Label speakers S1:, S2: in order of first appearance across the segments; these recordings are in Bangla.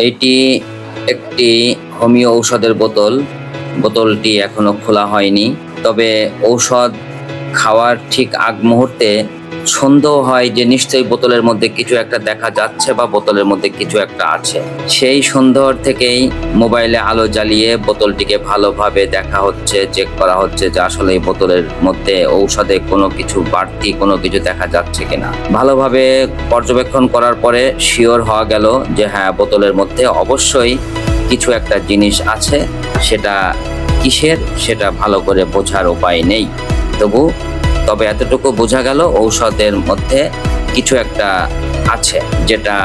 S1: এইটি একটি হোমিও ঔষধের বোতলটি এখনো খোলা হয়নি। তবে ঔষধ খাওয়ার ঠিক আগ মুহূর্তে সন্দেহ হয় যে নিশ্চয়ই বোতলের মধ্যে কিছু একটা দেখা যাচ্ছে বা বোতলের মধ্যে কিছু একটা আছে। সেই সন্দেহ থেকেই মোবাইলে আলো জ্বালিয়ে বোতলটিকে ভালোভাবে দেখা হচ্ছে, চেক করা হচ্ছে যে আসলে এই বোতলের মধ্যে ঔষধে কোনো কিছু বাড়তি কোনো কিছু দেখা যাচ্ছে কিনা। ভালোভাবে পর্যবেক্ষণ করার পরে শিওর হওয়া গেল যে হ্যাঁ, বোতলের মধ্যে অবশ্যই কিছু একটা জিনিস আছে। সেটা কিসের সেটা ভালো করে বোঝার উপায় নেই। তবে এতটুকু বোঝা গেল ঔষধের মধ্যে কিছু একটা আছে যেটা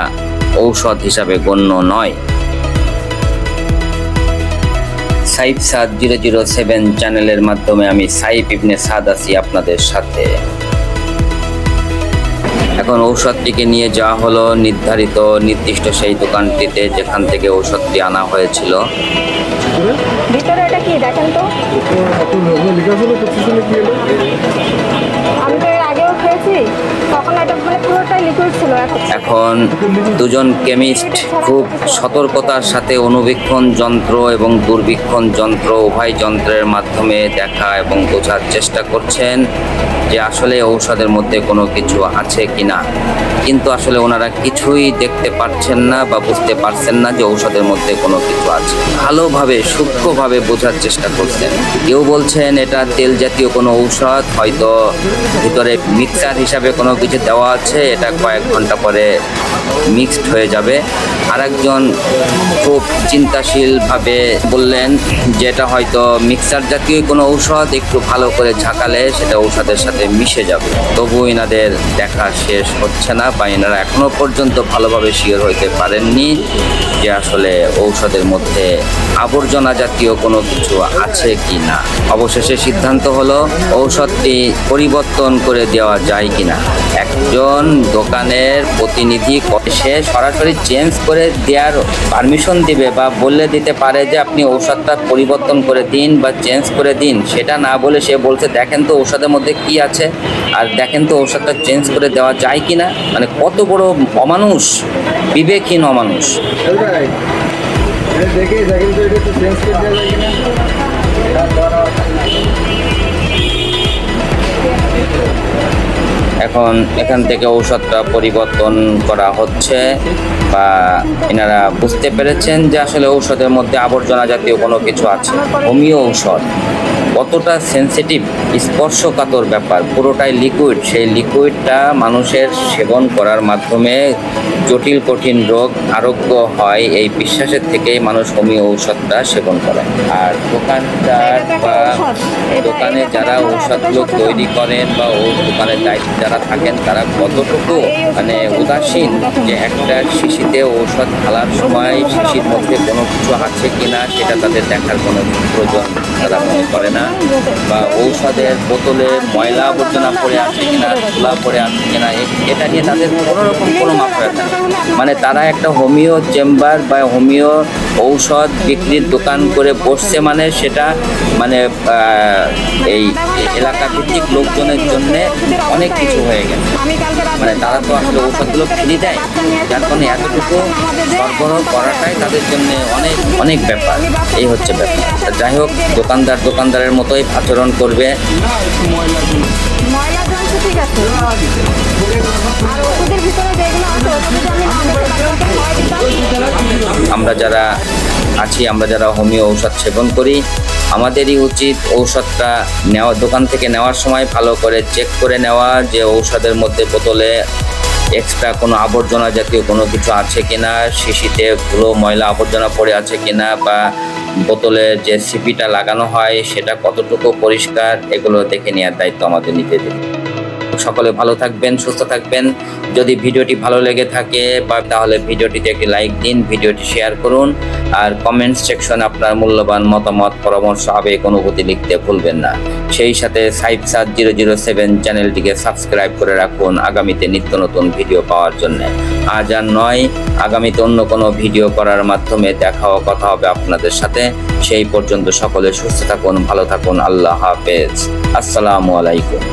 S1: ঔষধ হিসাবে গণ্য নয়। সাইফ সাদ 007 চ্যানেলের মাধ্যমে আমি সাইফ ইবনে সাদ আছি আপনাদের সাথে। এখন ঔষধটিকে নিয়ে যাওয়া হলো নির্দিষ্ট সেই দোকানটিতে যেখান থেকে ঔষধটি আনা হয়েছিল।
S2: ভিতরে এটা কি দেখেন তো? আমি তো এর আগেও খেয়েছি, তখন এটা পুরোটাই লিকুইড ছিল।
S1: এখন দুজন কেমিস্ট খুব সতর্কতার সাথে অনুবীক্ষণ যন্ত্র এবং দূরবীক্ষণ যন্ত্র উভয় যন্ত্রের মাধ্যমে দেখা এবং বোঝার চেষ্টা করছেন যে আসলে ঔষধের মধ্যে কোনো কিছু আছে কিনা। কিন্তু আসলে ওনারা কিছুই দেখতে পাচ্ছেন না বা বুঝতে পারছেন না যে ঔষধের মধ্যে কোনো কিছু আছে। ভালোভাবে সূক্ষ্মভাবে বোঝার চেষ্টা করছেন। কেউ বলছেন এটা তেল জাতীয় কোনো ঔষধ, হয়তো ভিতরে মিক্সার হিসাবে কোনো কিছু দেওয়া আছে, এটা কয়েক ঘন্টা পরে মিক্সড হয়ে যাবে। আরেকজন খুব চিন্তাশীলভাবে বললেন যে এটা হয়তো মিক্সার জাতীয় কোনো ঔষধ, একটু ভালো করে ঝাঁকালে সেটা ঔষধের সাথে মিশে যাবে। তবু এনাদের দেখা শেষ হচ্ছে না বা এনারা এখনো পর্যন্ত ভালোভাবে শিওর হইতে পারেননি যে আসলে ঔষধের মধ্যে আবর্জনা জাতীয় কোনো কিছু আছে কি না। অবশেষে সিদ্ধান্ত হলো ঔষধটি পরিবর্তন করে দেওয়া যায় কিনা। একজন দোকানের প্রতিনিধি সে সরাসরি চেঞ্জ করে দেওয়ার পারমিশন দিবে বা বলে দিতে পারে যে আপনি ঔষধটা পরিবর্তন করে দিন বা চেঞ্জ করে দিন। সেটা না বলে সে বলছে দেখেন তো ঔষধের মধ্যে কি আছে আর দেখেন তো ঔষধটা চেঞ্জ করে দেওয়া যায় কিনা। মানে কত বড় অমানুষ, বিবেকহীন অমানুষ। এখন এখান থেকে ঔষধটা পরিবর্তন করা হচ্ছে বা এনারা বুঝতে পেরেছেন যে আসলে ঔষধের মধ্যে আবর্জনা জাতীয় কোনো কিছু আছে। হোমিও ঔষধ কতটা সেন্সিটিভ, স্পর্শকাতর ব্যাপার, পুরোটাই লিকুইড। সেই লিকুইডটা মানুষের সেবন করার মাধ্যমে জটিল কঠিন রোগ আরোগ্য হয়, এই বিশ্বাসের থেকেই মানুষ হোমিও ঔষধটা সেবন করে। আর দোকানদার বা দোকানে যারা ঔষধগুলো তৈরি করেন বা দোকানের দায়িত্বে যারা থাকেন তারা কতটুকু মানে উদাসীন যে একটা শিশিতে ঔষধ ঢালার সময় শিশির মধ্যে কোনো কিছু আছে কিনা সেটা তাদের দেখার কোনো প্রয়োজন তারা মনে করে না, বা ঔষধের বোতলে ময়লা আবর্জনা পড়ে আছে কিনা, ধুলা পড়ে আছে কিনা, এটা নিয়ে তাদের কোনো রকম কোনো মাথা ব্যথা নেই। মানে তারা একটা হোমিও চেম্বার বা হোমিও ঔষধ বিক্রির দোকান করে বসছে, মানে সেটা মানে এই এলাকা ভিত্তিক লোকজনের জন্য অনেক কিছু হয়ে গেছে। মানে তারা তো আসলে ঔষধগুলো ফ্রি দেয়, যার কারণে এতটুকু সরবরাহ করাটাই তাদের জন্য অনেক অনেক ব্যাপার। এই হচ্ছে ব্যাপার। যাই হোক, দোকানদারের মতোই আচরণ করবে। আমরা যারা আছি, আমরা যারা হোমিও ঔষধ সেবন করি, আমাদেরই উচিত ঔষধটা দোকান থেকে নেওয়ার সময় ভালো করে চেক করে নেওয়া যে ঔষধের মধ্যে বোতলে এক্সট্রা কোনো আবর্জনা জাতীয় কোনো কিছু আছে কিনা, শিশিতে ধুলো ময়লা আবর্জনা পড়ে আছে কিনা, বা বোতলে যে সিপিটা লাগানো হয় সেটা কতটুকু পরিষ্কার, এগুলো দেখে নেওয়ার দায়িত্ব আমাদের নিজেদের। সকলে ভালো থাকবেন, সুস্থ থাকবেন। যদি ভিডিওটি ভালো লেগে থাকে তাহলে ভিডিওটিতে একটি লাইক দিন, ভিডিওটি শেয়ার করুন, আর কমেন্ট সেকশনে আপনার মূল্যবান মতামত, পরামর্শ, আবেগ, অনুভূতি লিখতে ভুলবেন না। সেই সাথে সাইফ সাদ 007 চ্যানেলটিকে সাবস্ক্রাইব করে রাখুন আগামীতে নিত্য নতুন ভিডিও পাওয়ার জন্য। আজ আর নয়, আগামীতে অন্য কোনো ভিডিও করার মাধ্যমে দেখা ও কথা হবে আপনাদের সাথে। সেই পর্যন্ত সকলে সুস্থ থাকুন, ভালো থাকুন। আল্লাহ হাফেজ। আসসালামু আলাইকুম।